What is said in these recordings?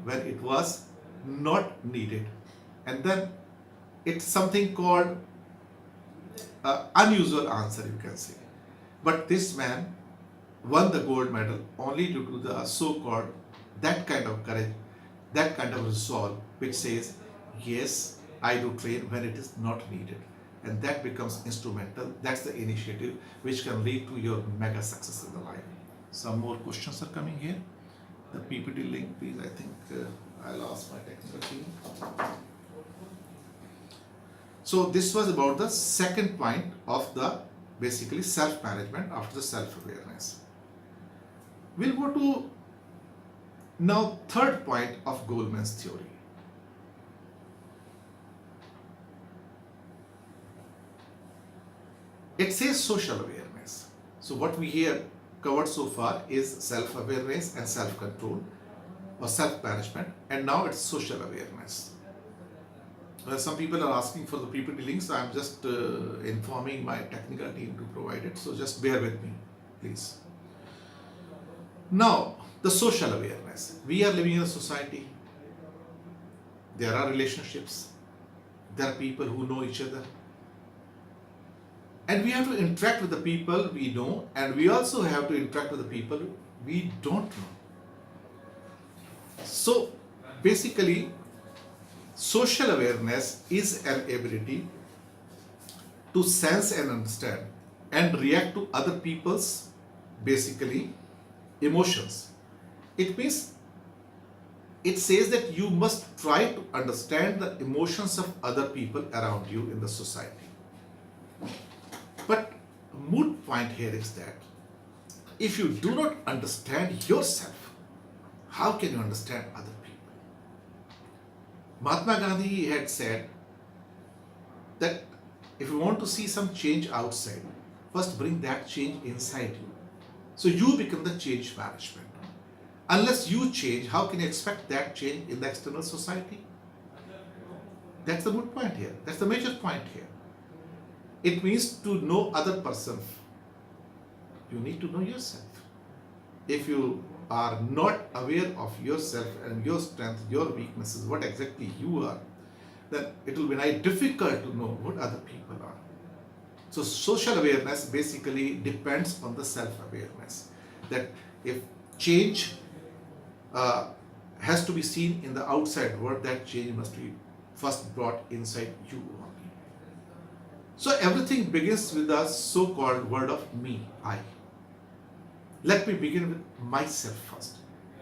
when it was not needed. And then it's something called unusual answer, you can say. But this man won the gold medal only due to the so-called that kind of courage, that kind of resolve, which says, yes, I do train when it is not needed. And that becomes instrumental. That's the initiative which can lead to your mega success in the life. Some more questions are coming here. The PPT link, please. I think I'll ask my technical team. So this was about the second point of the basically self-management after the self-awareness. We'll go to now third point of Goleman's theory. It says social awareness. So what we here covered so far is self-awareness and self-control or self-management, and now it's social awareness. Some people are asking for the PPT links, so I'm just informing my technical team to provide it, so just bear with me, please. Now, the social awareness. We are living in a society. There are relationships. There are people who know each other. And we have to interact with the people we know, and we also have to interact with the people we don't know. So, basically, social awareness is an ability to sense and understand and react to other people's, basically, emotions. It means, it says that you must try to understand the emotions of other people around you in the society. But moot point here is that if you do not understand yourself, how can you understand other people? Mahatma Gandhi had said that if you want to see some change outside, first bring that change inside you. So you become the change management. Unless you change, how can you expect that change in the external society? That's the moot point here. That's the major point here. It means to know other person. You need to know yourself. If you are not aware of yourself and your strength, your weaknesses, what exactly you are, then it will be very difficult to know what other people are. So social awareness basically depends on the self-awareness. That if change has to be seen in the outside world, that change must be first brought inside you only. So everything begins with the so-called word of me, I. Let me begin with myself first,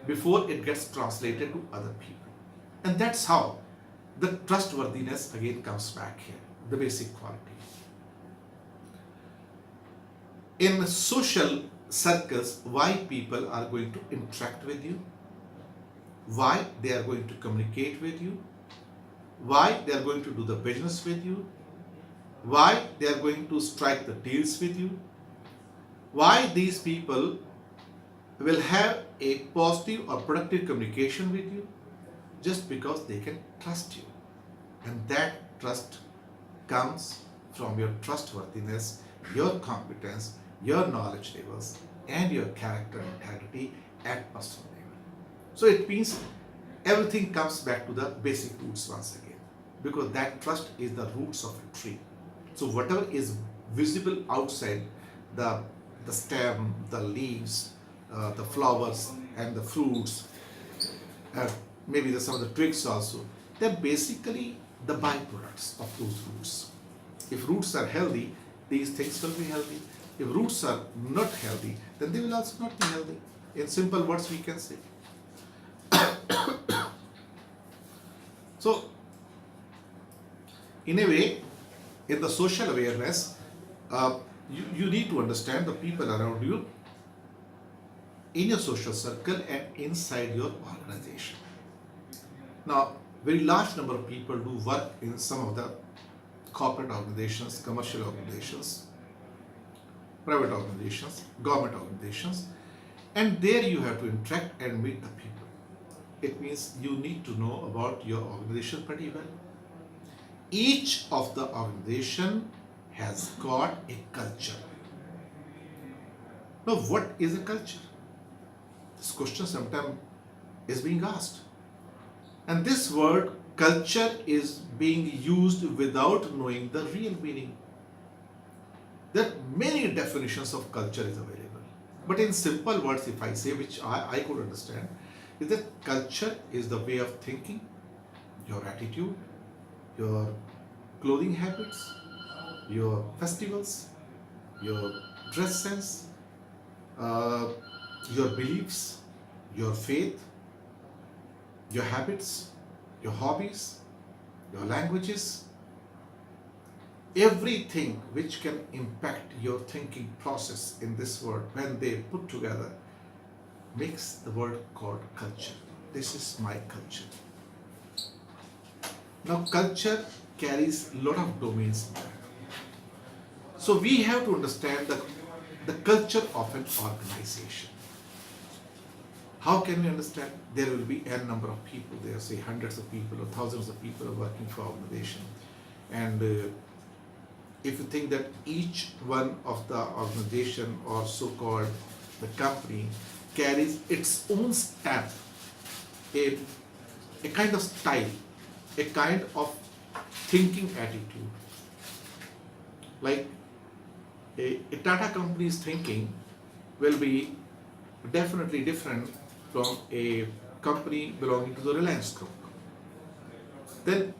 before it gets translated to other people. And that's how the trustworthiness again comes back here, the basic quality. In social circles, why people are going to interact with you, why they are going to communicate with you, why they are going to do the business with you, why they are going to strike the deals with you, why these people will have a positive or productive communication with you, just because they can trust you. And that trust comes from your trustworthiness, your competence, your knowledge levels, and your character and integrity at personal level. So it means everything comes back to the basic roots once again, because that trust is the roots of a tree. So whatever is visible outside, the stem, the leaves, the flowers and the fruits, maybe some of the twigs also, they're basically the byproducts of those roots. If roots are healthy, these things will be healthy. If roots are not healthy, then they will also not be healthy. In simple words, we can say. So, in a way, in the social awareness, you need to understand the people around you in your social circle and inside your organization. Now, very large number of people do work in some of the corporate organizations, commercial organizations, private organizations, government organizations, and there you have to interact and meet the people. It means you need to know about your organization pretty well. Each of the organization has got a culture. Now, what is a culture? This question sometimes is being asked. And this word culture is being used without knowing the real meaning. There are many definitions of culture is available. But in simple words, if I say, which I could understand, is that culture is the way of thinking, your attitude, your clothing habits, your festivals, your dress sense, uh, your beliefs, your faith, your habits, your hobbies, your languages, everything which can impact your thinking process in this world, when they put together, makes the word called culture. This is my culture. Now, culture carries a lot of domains in that. So we have to understand the culture of an organization. How can we understand? There will be n number of people there, say hundreds of people or thousands of people are working for organization. And if you think that each one of the organization or so-called the company carries its own stamp, a kind of style, a kind of thinking attitude. Like a Tata company's thinking will be definitely different from a company belonging to the Reliance Group. Then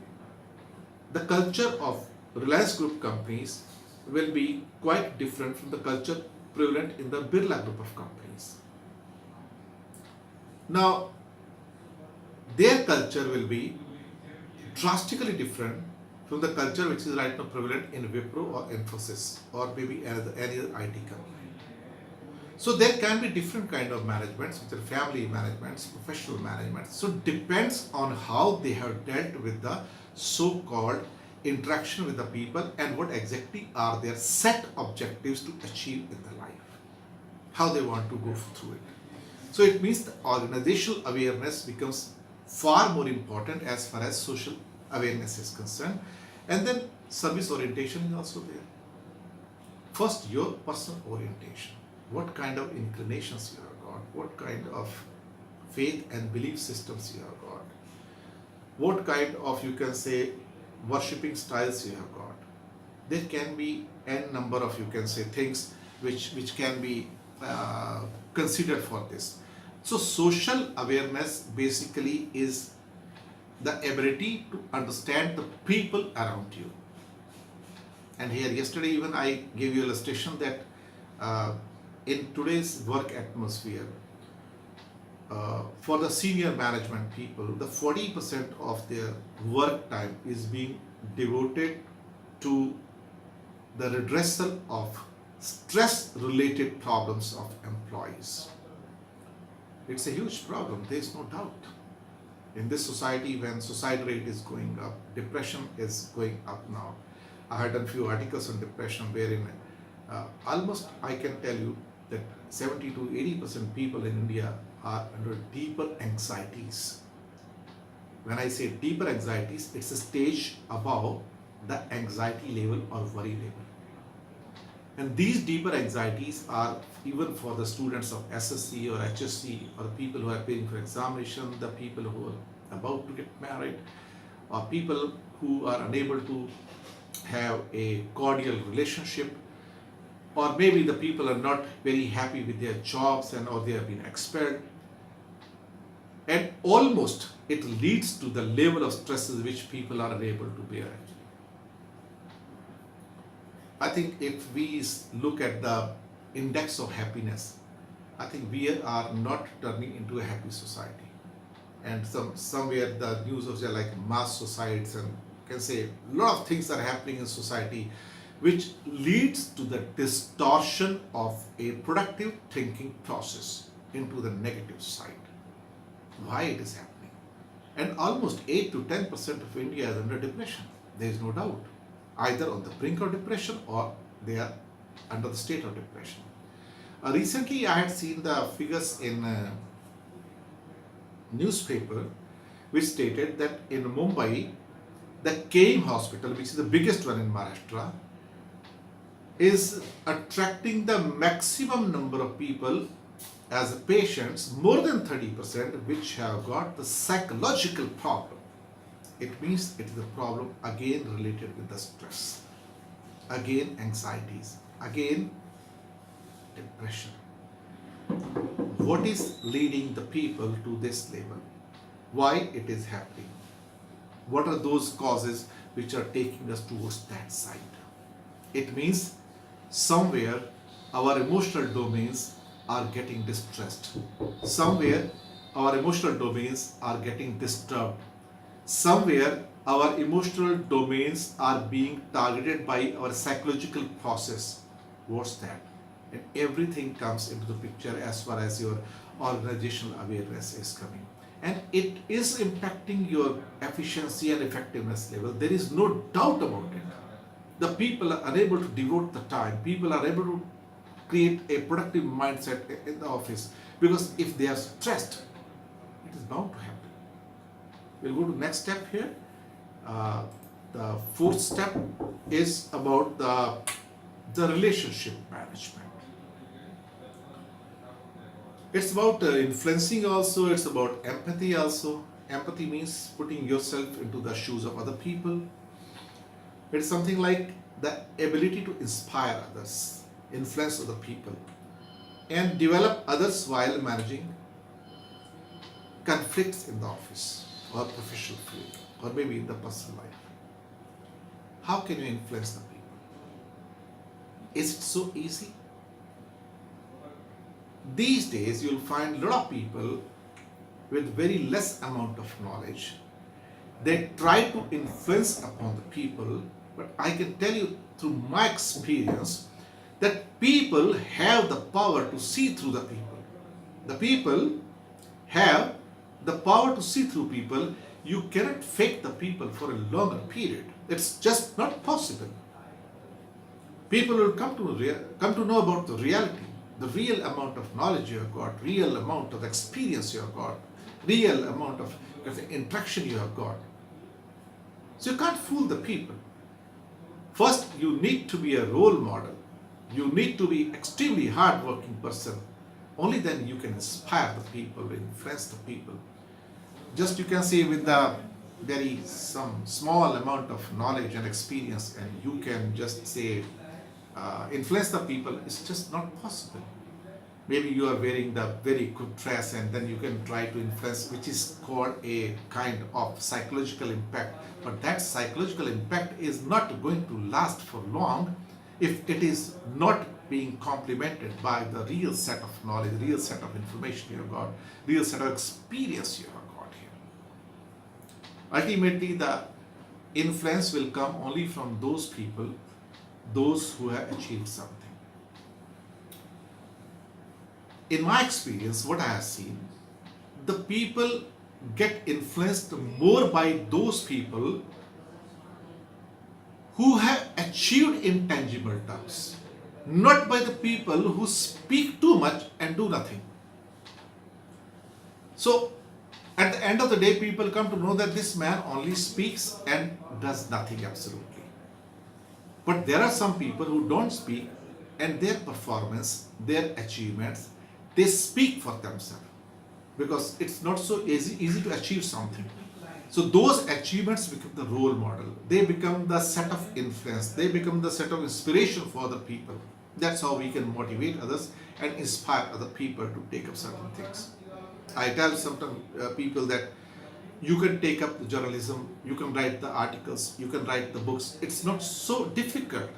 the culture of Reliance Group companies will be quite different from the culture prevalent in the Birla Group of companies. Now, their culture will be drastically different from the culture which is right now prevalent in Wipro or Infosys or maybe any other IT company. So there can be different kind of managements, which are family managements, professional managements. So it depends on how they have dealt with the so-called interaction with the people and what exactly are their set objectives to achieve in their life, how they want to go through it. So it means the organizational awareness becomes far more important as far as social awareness is concerned. And then service orientation is also there. First, your personal orientation. What kind of inclinations you have got, what kind of faith and belief systems you have got, what kind of, you can say, worshipping styles you have got. There can be n number of, you can say, things which can be considered for this. So social awareness basically is the ability to understand the people around you. And here yesterday even I gave you illustration that in today's work atmosphere, for the senior management people, the 40% of their work time is being devoted to the redressal of stress-related problems of employees. It's a huge problem, there is no doubt. In this society, when suicide rate is going up, depression is going up now. I had done a few articles on depression wherein almost I can tell you that 70 to 80% people in India are under deeper anxieties. When I say deeper anxieties, it's a stage above the anxiety level or worry level. And these deeper anxieties are even for the students of SSC or HSC, or the people who are preparing for examination, the people who are about to get married, or people who are unable to have a cordial relationship, or maybe the people are not very happy with their jobs and or they have been expelled. And almost it leads to the level of stresses which people are unable to bear. I think if we look at the index of happiness, I think we are not turning into a happy society. And somewhere the news of like mass suicides and can say a lot of things are happening in society which leads to the distortion of a productive thinking process into the negative side. Why it is happening? And almost 8 to 10% of India is under depression. There is no doubt. Either on the brink of depression or they are under the state of depression. Recently I had seen the figures in a newspaper which stated that in Mumbai, the KM hospital, which is the biggest one in Maharashtra, is attracting the maximum number of people as patients, more than 30% which have got the psychological problem. It means it is a problem again related with the stress, again anxieties, again depression. What is leading the people to this level? Why it is happening? What are those causes which are taking us towards that side? It means somewhere our emotional domains are getting distressed. Somewhere our emotional domains are getting disturbed. Somewhere our emotional domains are being targeted by our psychological process. What's that? And everything comes into the picture as far as your organizational awareness is coming. And it is impacting your efficiency and effectiveness level. There is no doubt about it. The people are unable to devote the time. People are able to create a productive mindset in the office, because if they are stressed, it is bound to happen. We'll go to next step here. The fourth step is about the relationship management. It's about influencing also, it's about empathy also. Empathy means putting yourself into the shoes of other people. It's something like the ability to inspire others, influence other people, and develop others while managing conflicts in the office or professional field, or maybe in the personal life. How can you influence the people? Is it so easy? These days you'll find a lot of people with very less amount of knowledge. They try to influence upon the people, but I can tell you through my experience that people have the power to see through the people. The people have the power to see through people. You cannot fake the people for a longer period. It's just not possible. People will come to know about the reality, the real amount of knowledge you have got, real amount of experience you have got, real amount of interaction you have got. So you can't fool the people. First, you need to be a role model. You need to be extremely hard-working person. Only then you can inspire the people, influence the people. Just you can say with the some small amount of knowledge and experience, and you can just say influence the people. It's just not possible. Maybe you are wearing the very good dress and then you can try to influence, which is called a kind of psychological impact. But that psychological impact is not going to last for long if it is not being complemented by the real set of knowledge, real set of information you have got, real set of experience you have got here. Ultimately, the influence will come only from those people, those who have achieved something. In my experience, what I have seen, the people get influenced more by those people who have achieved intangible terms, not by the people who speak too much and do nothing. So, at the end of the day, people come to know that this man only speaks and does nothing absolutely. But there are some people who don't speak, and their performance, their achievements, they speak for themselves, because it's not so easy to achieve something. So those achievements become the role model. They become the set of influence. They become the set of inspiration for other people. That's how we can motivate others and inspire other people to take up certain things. I tell sometimes people that you can take up the journalism, you can write the articles, you can write the books. It's not so difficult.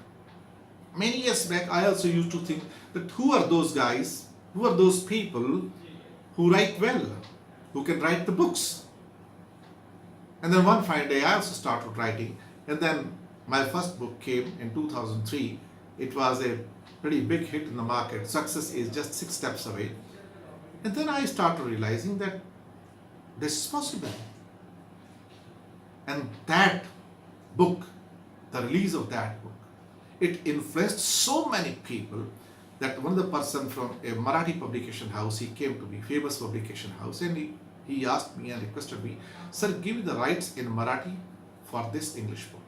Many years back, I also used to think that who are those guys, who are those people who write well, who can write the books? And then one fine day, I also started writing. And then my first book came in 2003. It was a pretty big hit in the market. Success is just 6 steps away. And then I started realizing that this is possible. And that book, the release of that book, it influenced so many people that one of the person from a Marathi publication house, he came to me, famous publication house, and he asked me and requested me, sir, give me the rights in Marathi for this English book.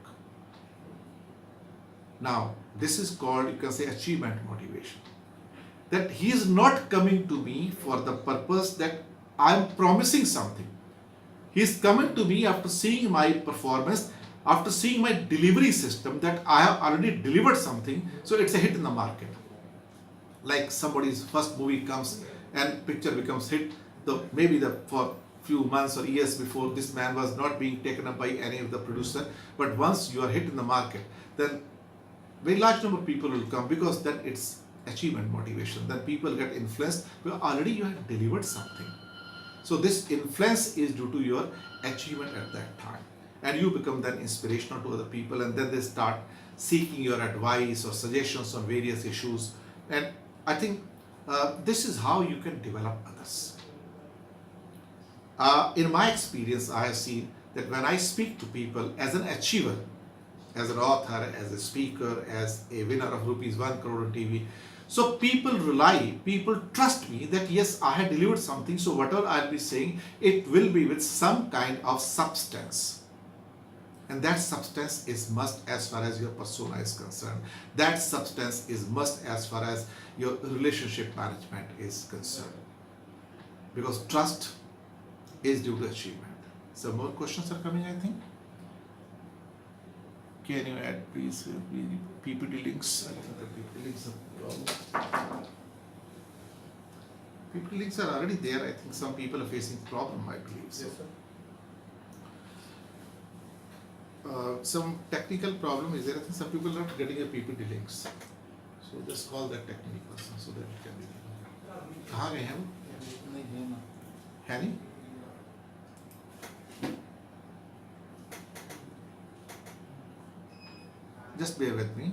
Now, this is called, you can say, achievement motivation. that he is not coming to me for the purpose that I am promising something. He is coming to me after seeing my performance, after seeing my delivery system, that I have already delivered something, so it's a hit in the market. Like somebody's first movie comes and picture becomes hit, maybe for few months or years before, this man was not being taken up by any of the producer, but once you are hit in the market, then very large number of people will come, because then it's achievement motivation. Then people get influenced because already you have delivered something. So this influence is due to your achievement at that time, and you become then inspirational to other people, and then they start seeking your advice or suggestions on various issues. And I think this is how you can develop others. In my experience, I have seen that when I speak to people as an achiever, as an author, as a speaker, as a winner of rupees 1 crore on TV, so people trust me that yes, I have delivered something, so whatever I'll be saying, it will be with some kind of substance. And that substance is must as far as your persona is concerned. That substance is must as far as your relationship management is concerned. Because trust is due to achievement. So more questions are coming, I think. Can you add please PPT links? I think the PPT links are problem. PPT links are already there. I think some people are facing problem, I believe. So. Yes, sir. Some technical problem is there. I think some people are not getting a PPT links. So just call that technical person so that it can be given. कहाँ गए हैं वो? नहीं है ना. है नहीं? Just bear with me.